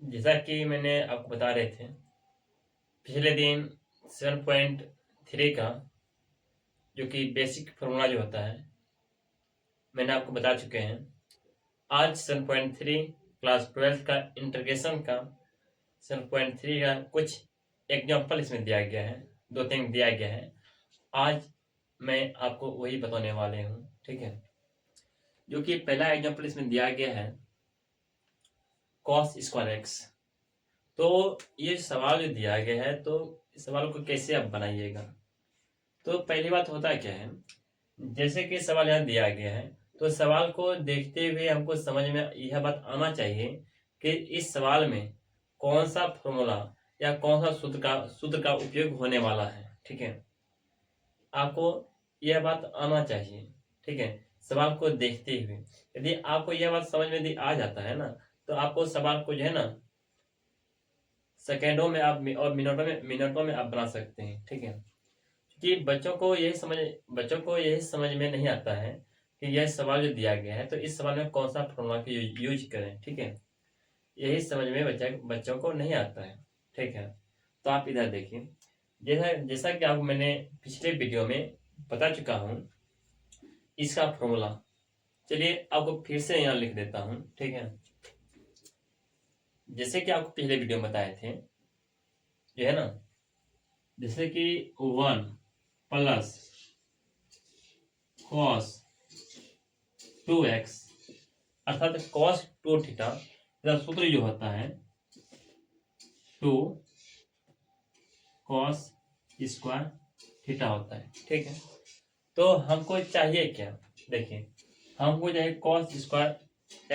जैसा कि मैंने आपको बता रहे थे पिछले दिन 7.3 का जो कि बेसिक फार्मूला जो होता है मैंने आपको बता चुके हैं। आज 7.3 क्लास 12 का इंटीग्रेशन का 7.3 का कुछ एग्जाम्पल इसमें दिया गया है, दो तीन दिया गया है। आज मैं आपको वही बताने वाले हूँ, ठीक है। जो कि पहला एग्जाम्पल इसमें दिया गया है cos स्क्वायर एक्स। तो ये सवाल जो दिया गया है तो इस सवाल को कैसे आप बनाइएगा। तो पहली बात होता क्या है, जैसे कि सवाल यहाँ दिया गया है तो सवाल को देखते हुए हमको समझ में यह बात आना चाहिए कि इस सवाल में कौन सा फॉर्मूला या कौन सा सूत्र का उपयोग होने वाला है, ठीक है। आपको यह बात आना चाहिए, ठीक है, सवाल को देखते हुए। यदि आपको यह बात समझ में यदि आ जाता है ना तो आपको सवाल को जो है ना सेकेंडों में आप और मिनटों में आप बना सकते हैं, ठीक है। कि बच्चों को यही समझ में नहीं आता है कि यह सवाल जो दिया गया है तो इस सवाल में कौन सा फॉर्मूला का यूज करें, ठीक है। यही समझ में बच्चों को नहीं आता है, ठीक है। तो आप इधर देखिए, जैसा जैसा कि आपको मैंने पिछले वीडियो में बता चुका हूँ इसका फॉर्मूला। चलिए आपको फिर से यहाँ लिख देता हूँ, ठीक है। जैसे कि आपको पिछले वीडियो में बताए थे जो है ना, जैसे कि 1 प्लस cos 2x अर्थात cos 2 थीटा इसका सूत्र जो होता है 2 cos स्क्वायर थीटा होता है, ठीक है। तो हमको चाहिए क्या, देखिए हमको चाहिए cos स्क्वायर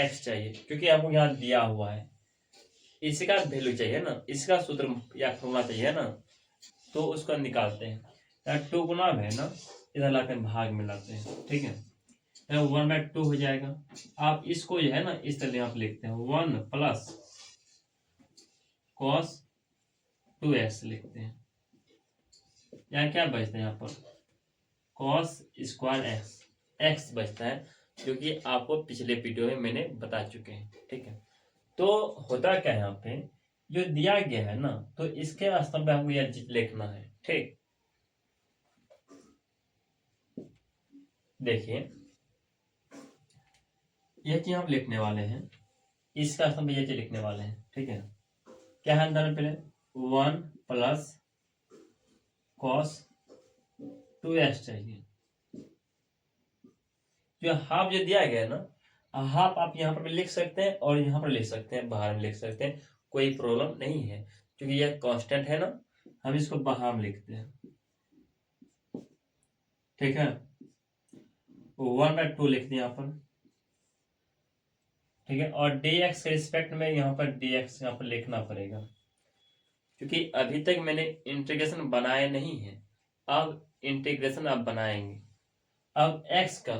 x चाहिए क्योंकि हमको यहाँ दिया हुआ है, इसका वैल्यू चाहिए ना, इसका सूत्र या फॉर्मूला चाहिए ना, तो उसको निकालते हैं। यहाँ 2 गुना है ना, इधर लाकर भाग में लाते हैं, ठीक है। 1/2 हो जाएगा। आप इसको जो है ना इस तरह आप लिखते हैं 1 प्लस cos 2x लिखते हैं। यहाँ क्या बचता है, यहाँ पर cos स्क्वायर x बचता है, क्योंकि आपको पिछले वीडियो में मैंने बता चुके हैं, ठीक है। तो होता क्या है यहाँ पे जो दिया गया है ना तो इसके स्थान पे हमको यह लिखना है, ठीक। देखिए यह चीज हम लिखने वाले हैं, इसका स्थान पे यह चीज लिखने वाले हैं, ठीक है। क्या है अंदर में पहले 1 प्लस cos 2x चाहिए। जो हाफ जो दिया गया है ना, हाफ आप यहाँ पर भी लिख सकते हैं और यहाँ पर लिख सकते हैं, बाहर में लिख सकते हैं, कोई प्रॉब्लम नहीं है क्योंकि यह कांस्टेंट है ना। हम इसको बाहर में लिखते हैं, ठीक है। 1/2 लिख दिया यहाँ पर, ठीक है। और dx के रिस्पेक्ट में यहाँ पर dx यहाँ पर लिखना पड़ेगा क्योंकि अभी तक मैंने इंटीग्रेशन बनाया नहीं है, अब इंटीग्रेशन आप बनाएंगे। अब x का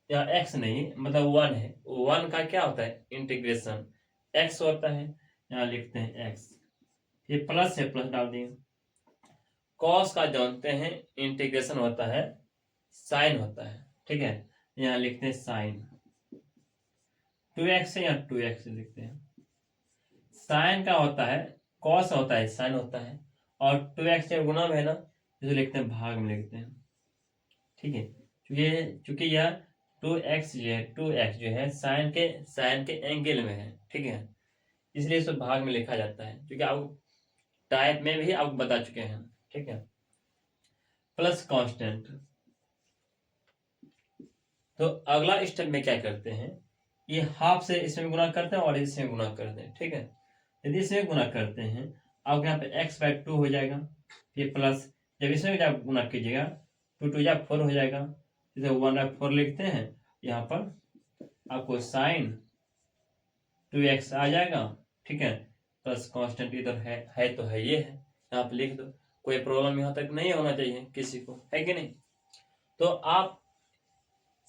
या x नहीं मतलब 1 है, 1 का क्या होता है इंटीग्रेशन x होता है, यहाँ लिखते हैं x, ये प्लस है प्लस डाल दिए। cos का जानते हैं इंटीग्रेशन होता है साइन होता है, ठीक है, यहाँ लिखते हैं साइन 2x है, यहाँ 2x लिखते हैं। साइन का होता है cos होता है साइन होता है, और 2x से गुना में है ना इसे लिखते हैं भाग में लिखते हैं, ठीक है। चूंकि यह 2x जो है साइन के एंगल में है, ठीक है, इसलिए इसे भाग में लिखा जाता है, क्योंकि आप टाइप में भी आपको बता चुके हैं, ठीक है। Plus constant. तो अगला स्टेप में क्या करते हैं, ये हाफ से इसमें गुना करते हैं और इसमें गुना करते हैं, ठीक है। यदि इसमें गुना करते हैं आपके यहाँ पे x/2 हो जाएगा, ये प्लस जब इसमें जब गुना कीजिएगा 2 2 जा 4 हो जाएगा, जैसे 1/4 लिखते हैं, यहाँ पर आपको साइन 2x आ जाएगा, ठीक है। प्लस कांस्टेंट इधर है तो है, ये है यहाँ पे लिख दो, कोई प्रॉब्लम यहाँ तक नहीं होना चाहिए किसी को, है कि नहीं। तो आप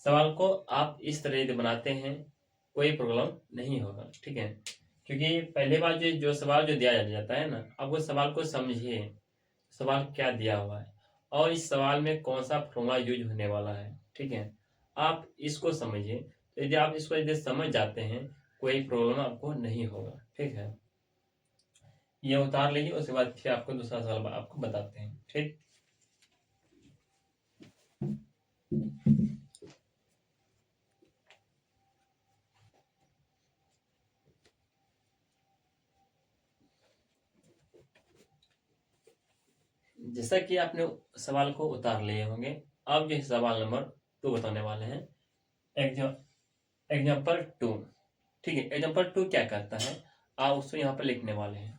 सवाल को आप इस तरह से बनाते हैं कोई प्रॉब्लम नहीं होगा, ठीक है। क्योंकि पहले बार जो सवाल जो दिया जाता है ना, आप वो सवाल को समझिए, सवाल क्या दिया हुआ है और इस सवाल में कौन सा फॉर्मूला यूज होने वाला है, ठीक है। आप इसको समझिए। तो यदि आप इसको यदि समझ जाते हैं कोई प्रॉब्लम आपको नहीं होगा। ठीक है, ये उतार लीजिए, उसके बाद फिर आपको दूसरा सवाल आपको बताते हैं। ठीक, जैसा कि आपने सवाल को उतार लिए होंगे, अब जो सवाल नंबर 2 बताने वाले हैं। एग्जाम्पल 2। ठीक है, एग्जाम्पल 2 क्या करता है आप उसको यहाँ पर लिखने वाले हैं।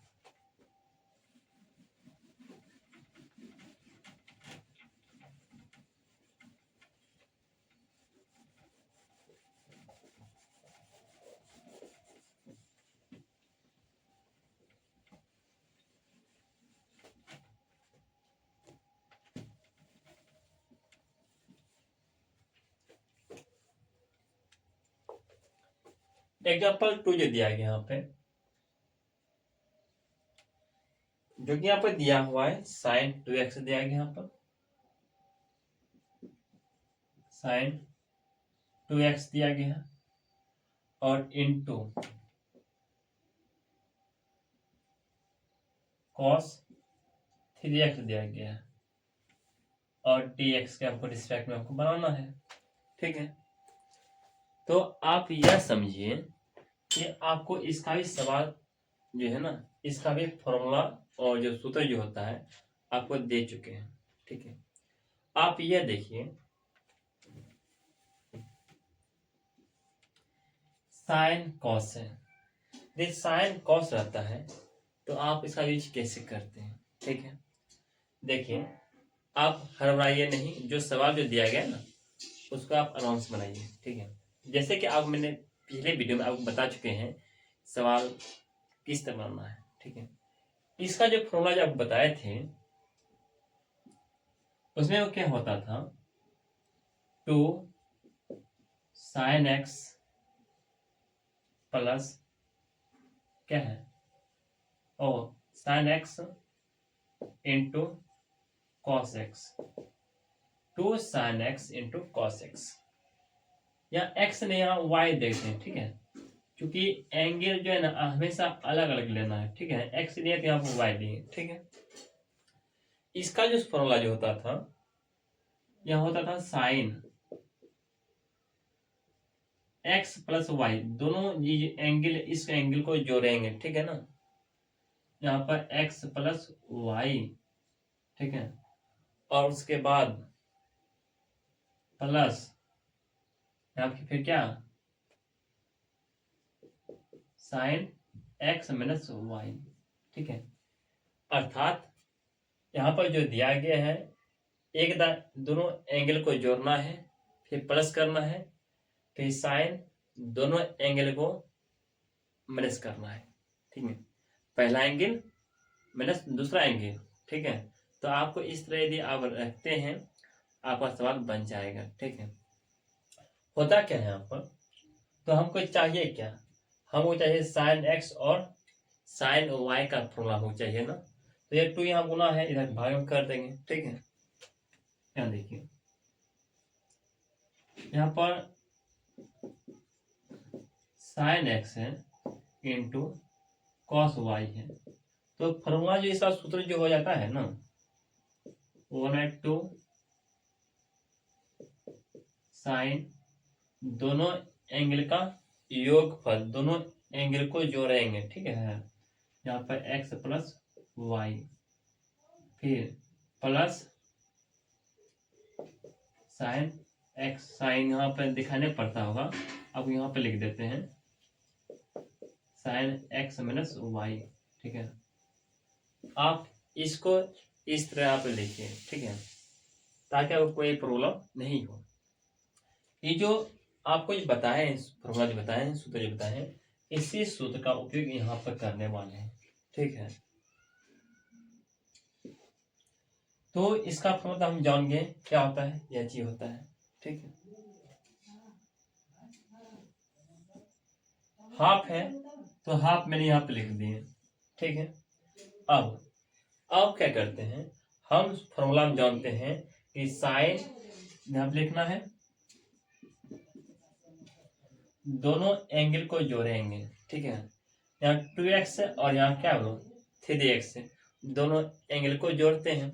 एग्जाम्पल 2 जो दिया गया यहाँ पे, जो कि यहाँ पर दिया हुआ है sin 2x दिया गया यहाँ पर, sin 2x दिया गया है, और इनटू cos 3x दिया गया है, और dx के आपको रिस्पेक्ट में आपको बनाना है। ठीक है, तो आप यह समझिए कि आपको इसका भी सवाल जो है ना, इसका भी फॉर्मूला और जो सूत्र जो होता है आपको दे चुके हैं। ठीक है, आप यह देखिए, साइन कॉस है, यदि साइन कॉस रहता है तो आप इसका यूज कैसे करते हैं। ठीक है, देखिए, आप हड़बड़ाइए नहीं, जो सवाल जो दिया गया है ना उसको आप आराम से बनाइए। ठीक है, जैसे कि आप मैंने पिछले वीडियो में आपको बता चुके हैं सवाल किस तरह बनाना है। ठीक है, इसका जो फॉर्मूला जो आप बताए थे उसमें वो क्या होता था, 2 sin x प्लस क्या है, ओ sin x into cos x, 2 sin x into cos x, या x ने यहाँ y देखते हैं। ठीक है, क्योंकि एंगल जो है ना हमेशा अलग अलग लेना है। ठीक है, x लिए तो यहाँ पर y लिए। ठीक है, इसका जो फॉर्मूला जो होता था, यह होता था साइन x प्लस वाई, दोनों ये एंगल, इस एंगल को जोड़ेंगे। ठीक है ना, यहाँ पर x प्लस वाई, ठीक है, और उसके बाद प्लस यहाँ पे फिर क्या, साइन x माइनस वाई। ठीक है, अर्थात यहाँ पर जो दिया गया है, एक दोनों एंगल को जोड़ना है, फिर प्लस करना है, फिर साइन दोनों एंगल को माइनस करना है। ठीक है, पहला एंगल माइनस दूसरा एंगल। ठीक है, तो आपको इस तरह यदि आप रखते हैं आपका सवाल बन जाएगा। ठीक है, होता क्या है यहाँ पर, तो हमको चाहिए क्या, हमको चाहिए साइन एक्स और साइन वाई का फॉर्मूला हमको चाहिए ना, तो ये 2 यहाँ गुना है, इधर भाग में कर देंगे। ठीक है, यहाँ देखिए, यहाँ पर साइन एक्स है इंटू कॉस वाई है, तो फॉर्मूला जो इसका सूत्र जो हो जाता है ना, 1/2 साइन दोनों एंगल का योगफल, दोनों एंगल को जोड़ेंगे। ठीक है, यहाँ पर x प्लस वाई, फिर प्लस साइन x, साइन यहाँ पर दिखाने पड़ता होगा, अब यहाँ पर लिख देते हैं साइन x माइनस वाई। ठीक है, आप इसको इस तरह आप लिखिए। ठीक है, ताकि आपको कोई प्रॉब्लम नहीं हो। ये जो आपको जो बताए फॉर्मूला जो बताए हैं, सूत्र जो बताए हैं, इसी सूत्र का उपयोग यहाँ पर करने वाले हैं। ठीक है, तो इसका फॉर्मूला हम जान गए क्या होता है, यह चीज होता है। ठीक है, हाफ है तो हाफ मैंने यहाँ पे लिख दिए। ठीक है, अब क्या करते हैं, हम फॉर्मूला में जानते हैं कि साइन यहाँ पे लिखना है दोनों एंगल को जोड़ेंगे, ठीक है। यहाँ 2x और यहाँ क्या हो 3x, दोनों एंगल को जोड़ते हैं,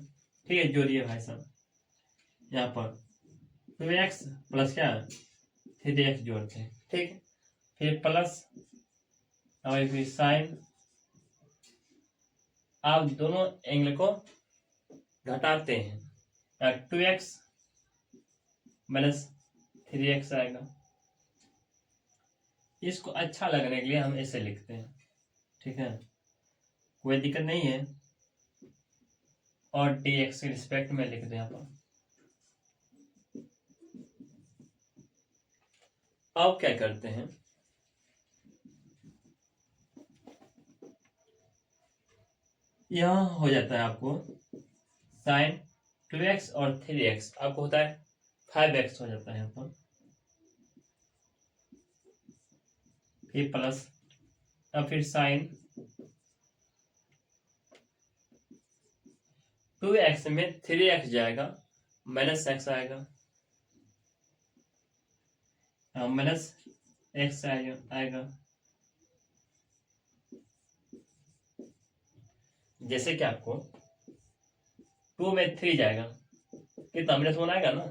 ठीक है। जोड़िए भाई साहब, यहाँ पर 2x प्लस क्या 3x जोड़ते हैं, ठीक है। फिर प्लस और फिर साइन, आप दोनों एंगल को घटाते हैं, 2x माइनस 3x आएगा। इसको अच्छा लगने के लिए हम ऐसे लिखते हैं, ठीक है, कोई दिक्कत नहीं है। और dx के रिस्पेक्ट में लिख दें यहाँ पर। अब क्या करते हैं, यहाँ हो जाता है आपको साइन 2x और 3x, आपको होता है 5x हो जाता है यहाँ पर। फिर प्लस और फिर साइन 2x में 3x जाएगा, माइनस x आएगा, माइनस x आएगा। जैसे कि आपको 2 में 3 जाएगा, कितना माइनस 1 आएगा ना,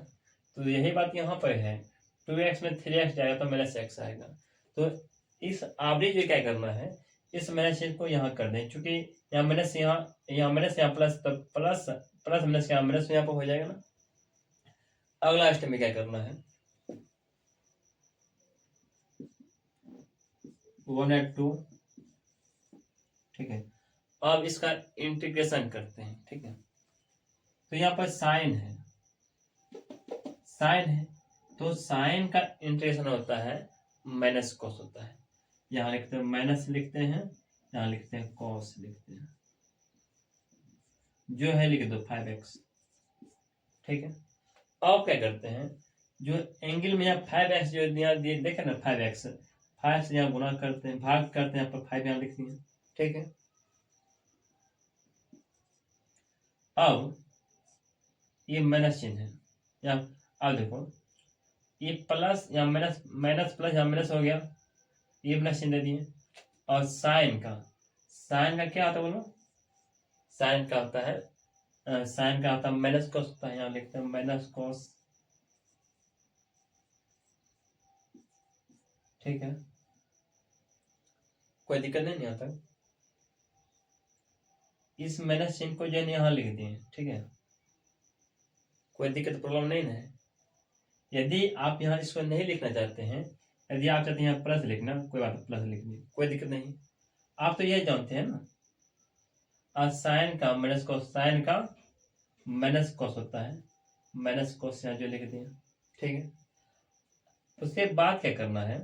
तो यही बात यहाँ पर है, 2x में 3x जाएगा तो माइनस x आएगा। तो इस एवरेज में क्या करना है, इस माइनस चिन्ह को यहाँ कर दें, क्योंकि यहाँ माइनस यहाँ माइनस यहाँ प्लस, तब प्लस प्लस माइनस यहाँ माइनस यहाँ पर हो जाएगा ना। अगला स्टेप में क्या करना है, 1 और 2, ठीक है। अब इसका इंटीग्रेशन करते हैं, ठीक है। तो यहाँ पर साइन है, तो साइन का इंटीग्रेशन होता है माइनस कॉस होता है। यहाँ लिखते हैं माइनस लिखते हैं, यहाँ लिखते हैं कॉस लिखते हैं, जो है लिख दो 5x, ठीक है। अब क्या करते हैं, जो एंगल में यहाँ 5x जो यहाँ देखे ना 5x, 5 से यहाँ गुना करते हैं, भाग करते हैं, यहाँ पर 5 यहाँ लिख दिए, ठीक है। अब ये माइनस चिन्ह है, यहाँ अब देखो ये प्लस या माइनस, माइनस प्लस या माइनस हो गया, ये माइनस चिन्ह दे दिए। और साइन का क्या होता है बोलो, साइन का होता है माइनस कॉस होता है, यहाँ लिखते हैं माइनस कॉस, ठीक है। कोई दिक्कत नहीं यहाँ तक। इस माइनस चिन्ह को जो है यहाँ लिख दिए, ठीक है, कोई दिक्कत प्रॉब्लम नहीं है। यदि आप यहाँ इसको नहीं लिखना चाहते हैं, यदि आप चाहते हैं यहाँ प्लस लिखना, कोई बात नहीं, प्लस लिख दिए, कोई दिक्कत नहीं। आप तो यह जानते हैं ना, साइन का माइनस कॉस, साइन का माइनस कॉस होता है, माइनस कॉस यहाँ जो लिख दिए, ठीक है। उसके बाद क्या करना है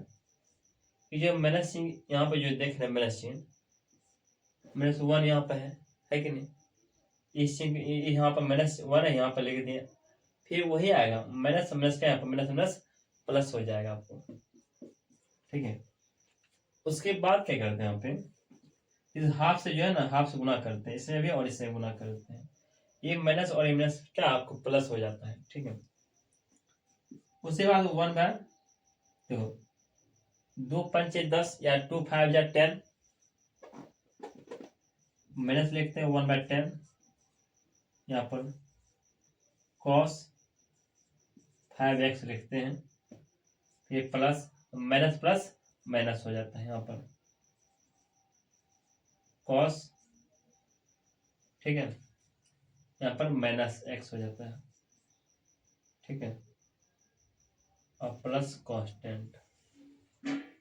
कि जो माइनस चिन्ह यहाँ पे जो देख रहे हैं, माइनस चिन्ह माइनस 1 यहाँ पे है कि नहीं, इस चिन्ह यहाँ पर माइनस 1 है, यहाँ पर लिख दिया, फिर वही आएगा माइनस माइनस का यहाँ पर माइनस माइनस प्लस हो जाएगा आपको, ठीक है। उसके बाद क्या करते हैं यहाँ पे, इस हाफ से जो है ना, हाफ से गुना करते हैं, इसमें भी और इससे गुना करते हैं, ये माइनस और ये माइनस क्या आपको प्लस हो जाता है, ठीक है। उसके बाद 1 बाय देखो 2 पंचे 10 या 2 5 या 10, माइनस लिखते हैं 1 बाय 10, यहाँ पर कॉस 5x लिखते हैं, फिर प्लस माइनस प्लस माइनस हो जाता है, यहाँ पर कॉस, ठीक है, यहाँ पर माइनस x हो जाता है, ठीक है, और प्लस कांस्टेंट,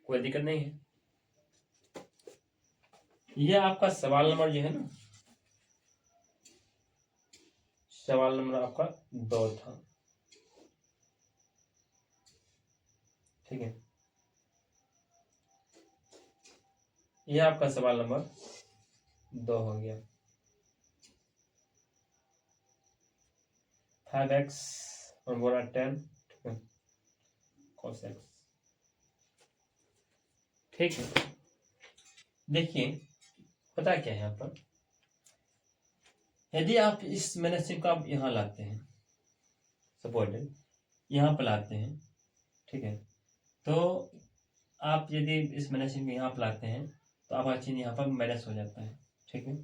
कोई दिक्कत नहीं है। यह आपका सवाल नंबर जो है ना, सवाल नंबर आपका 2 था, ठीक है। यह आपका सवाल नंबर 2 हो गया। 5x और बोला 10, ठीक है, cos x, ठीक है। देखिए पता क्या है यहाँ पर, यदि आप इस माइनस चिन्ह को आप यहाँ लाते हैं, सपोर्टेड यहाँ पर लाते हैं, ठीक है, तो आप यदि इस माइनस चिन्ह को यहाँ पर लाते हैं तो आपका चिन्ह यहाँ पर माइनस हो जाता है। ठीक है,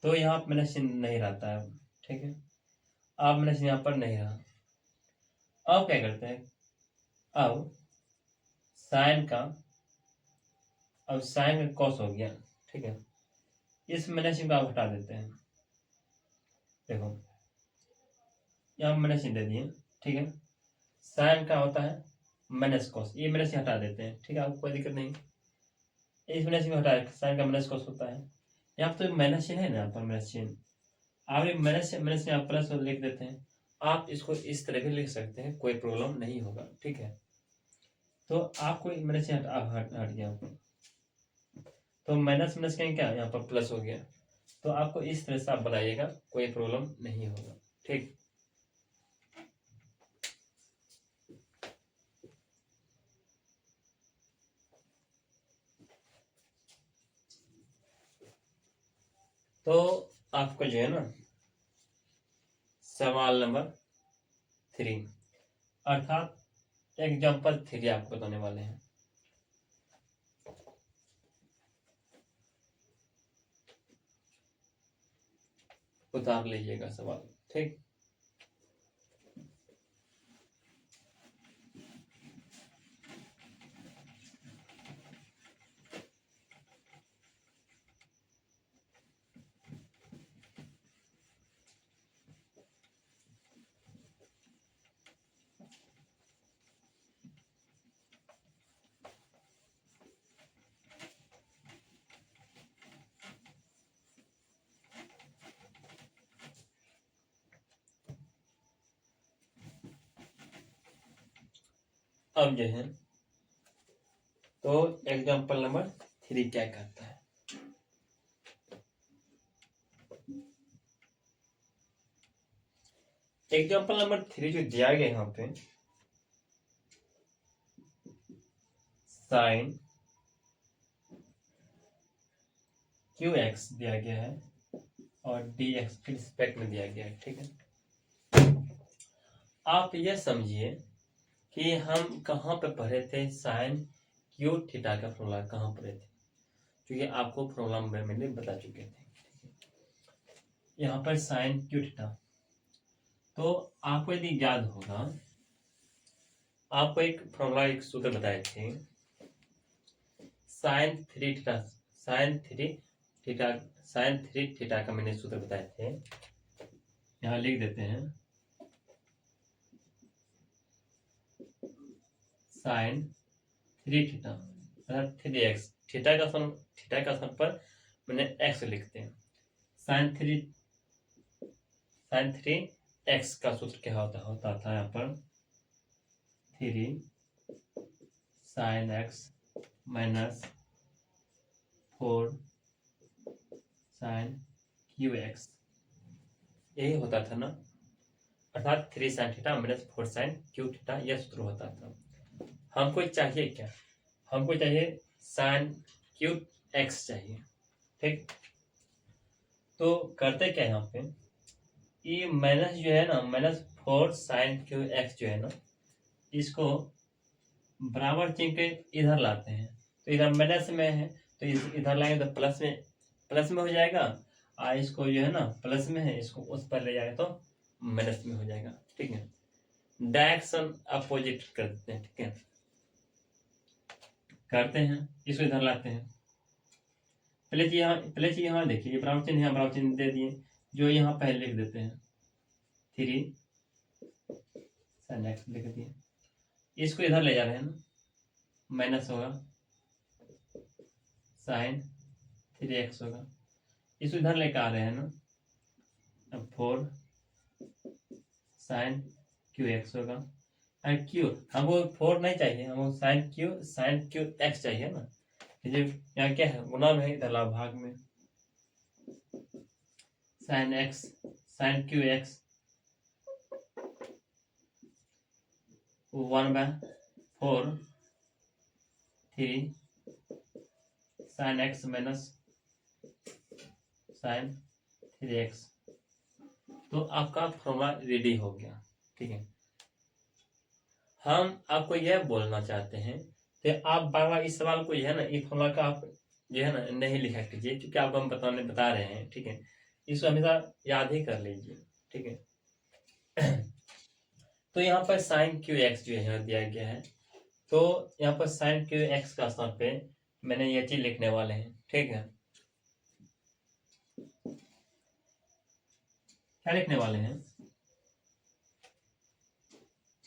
तो यहाँ पर माइनस चिन्ह नहीं रहता है। ठीक है, अब माइनस यहाँ पर नहीं रहा। अब क्या करते हैं, अब साइन का कॉस हो गया। ठीक है, इस माइनस चिन्ह को आप हटा देते हैं। देखो यहाँ माइनस चिन्ह दे दिए। ठीक है, साइन का होता है माइनस कॉस, ये माइनस हटा देते हैं। ठीक है, आपको कोई दिक्कत नहीं, इस माइनस चिन्ह हटा साइन का माइनस कॉस होता है। यहाँ पर तो माइनस चिन्ह है ना, यहाँ पर माइनस चिन्ह, आप माइनस माइनस आप प्लस लिख देते हैं। आप इसको इस तरह भी लिख सकते हैं, कोई प्रॉब्लम नहीं होगा। ठीक है, तो आपको माइनस हट गया, तो माइनस माइनस क्या यहाँ पर प्लस हो गया। तो आपको इस तरह से आप बनाइएगा, कोई प्रॉब्लम नहीं होगा। ठीक, तो आपको जो है ना सवाल नंबर 3 अर्थात एग्जाम्पल 3 आपको बताने वाले हैं। उतार लीजिएगा सवाल। ठीक, अब जो है तो एग्जाम्पल नंबर 3 क्या कहता है। एग्जाम्पल नंबर 3 जो दिया गया यहाँ पे, साइन क्यू एक्स दिया गया है और डी एक्स के रिस्पेक्ट में दिया गया है। ठीक है, आप यह समझिए कि हम कहाँ पे पढ़े थे, साइन क्यू थीटा का फॉर्मूला कहाँ पढ़े थे, क्योंकि आपको फॉर्मूला मैंने बता चुके थे। यहाँ पर साइन क्यू थीटा, तो आपको यदि याद होगा, आपको एक फॉर्मूला एक सूत्र बताए थे, साइन थ्री थीटा का मैंने सूत्र बताए थे। यहाँ लिख देते हैं, साइन 3 थीटा मतलब 3x, थीटा का स्थान पर मैंने x लिखते हैं। साइन थ्री एक्स का सूत्र क्या होता था यहाँ पर 3 sine x minus 4 sine cube x, यही होता था ना, अर्थात 3 sine theta minus 4 sine cube theta, यह सूत्र होता था। हमको चाहिए क्या, हमको चाहिए साइन क्यू एक्स चाहिए। ठीक, तो करते क्या यहाँ पे, ये माइनस जो है ना माइनस 4 साइन क्यू एक्स जो है ना, इसको बराबर चिन्ह के इधर लाते हैं। तो इधर माइनस में है तो इधर लाएंगे तो प्लस में हो जाएगा, और इसको जो है ना प्लस में है, इसको उस पर ले जाएगा तो माइनस में हो जाएगा। ठीक है, डायरेक्शन अपोजिट कर देते हैं। ठीक है, करते हैं, इसको इधर लाते हैं। पहले चीज यहाँ देखिए, ये बराबर चिन्ह यहाँ बराबर चिन्ह दे दिए, जो यहाँ पहले लिख देते हैं 3 साइन एक्स लिख दिए, इसको इधर ले जा रहे हैं ना, माइनस होगा साइन 3x होगा, इसको इधर लेकर आ रहे हैं ना, अब 4 साइन क्यू एक्स होगा। क्यू हमको 4 नहीं चाहिए, हमको साइन क्यू एक्स चाहिए ना, जो यहाँ क्या है गुना में है, इधर भाग में sine cube x 1/4 3 sine x minus sine 3x, तो आपका फॉर्मूला रेडी हो गया। ठीक है, हम आपको यह बोलना चाहते हैं तो आप बार बार इस सवाल को जो है ना, इस फॉर्मूला का आप जो है ना नहीं लिखा कीजिए, क्योंकि आपको हम बता रहे हैं, ठीक है। इसको हमेशा याद ही कर लीजिए, ठीक है। तो यहाँ पर साइन क्यू एक्स जो है दिया गया है, तो यहाँ पर साइन क्यू एक्स का स्थान पे मैंने ये चीज लिखने वाले हैं, ठीक है। क्या लिखने वाले हैं,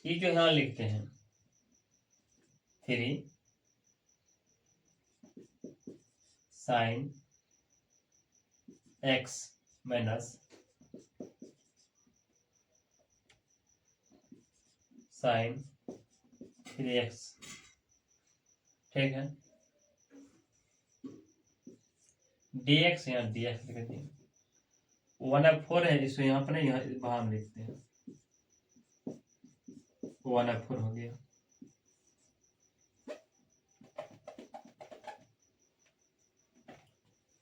ये जो यहाँ लिखते हैं 3 sine x minus sine 3x, ठीक है। dx यहाँ dx लिख देते हैं, 1/4 है, इसको यहाँ पर नहीं, यहाँ बाहर में लिखते हैं, 1/4 हो गया।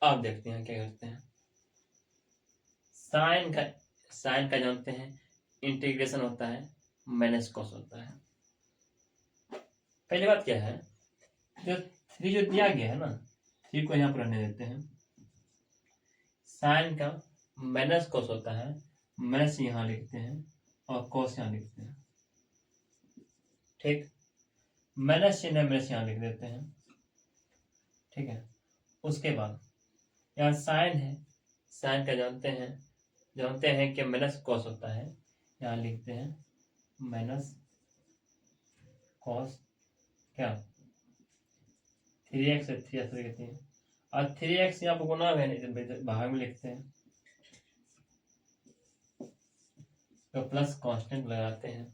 अब देखते हैं क्या करते हैं। साइन का जानते हैं इंटीग्रेशन होता है माइनस कॉस होता है। पहली बात क्या है, जो 3 जो दिया गया है ना, 3 को यहाँ पर रहने देते हैं। साइन का माइनस कॉस होता है, माइनस यहाँ लिखते हैं और कॉस यहाँ लिखते हैं, ठीक। माइनस चिन्ह माइनस यहाँ लिख देते हैं, ठीक है। उसके बाद यहाँ साइन है, साइन का जानते हैं कि माइनस कॉस होता है, यहाँ लिखते हैं माइनस कॉस क्या 3x 3x लिखते हैं, और 3x यहाँ पर गुना है, बाहर में लिखते हैं, तो प्लस कांस्टेंट लगाते हैं।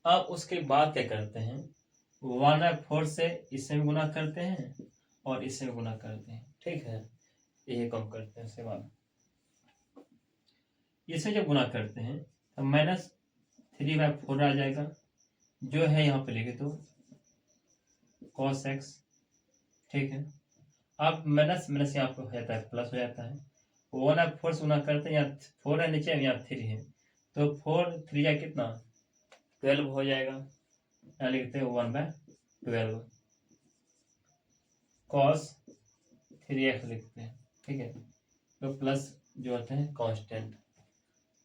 अब उसके बाद क्या करते हैं, 1/4 से इससे गुना करते हैं और इससे गुना करते हैं, ठीक है। यही कम करते हैं। उसके बाद इसे जब गुना करते हैं तो -3/4 आ जाएगा, जो है यहाँ पे लिखे तो cos x, ठीक है। अब माइनस माइनस यहाँ पे हो जाता है, प्लस हो जाता है। 1/4 से गुना करते हैं, यहाँ 4 है नीचे, यहाँ 3 है, तो 4 3 या कितना 12 हो जाएगा। यहाँ लिखते हैं 1/12 cos 3x लिखते हैं, ठीक है। तो प्लस जो होते हैं कांस्टेंट।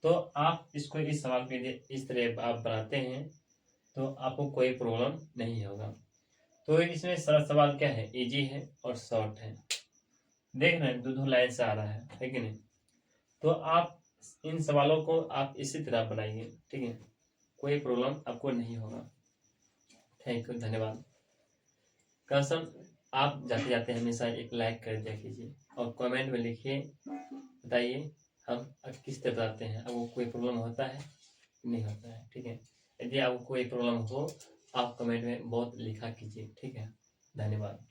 तो आप इसको इस सवाल के लिए इस तरह आप बनाते हैं तो आपको कोई प्रॉब्लम नहीं होगा। तो इसमें सारा सवाल क्या है, इजी है और शॉर्ट है। देख रहे हैं दो लाइन से आ रहा है कि नहीं। तो आप इन सवालों को आप इसी तरह बनाइए, ठीक है। कोई प्रॉब्लम आपको नहीं होगा। थैंक यू, धन्यवाद। कसम आप जाते जाते हमेशा एक लाइक कर दिया कीजिए और कमेंट में लिखिए, बताइए हम किस तरह बताते हैं, आपको कोई प्रॉब्लम होता है नहीं होता है, ठीक है। यदि आपको कोई प्रॉब्लम हो आप कमेंट में बहुत लिखा कीजिए, ठीक है। धन्यवाद।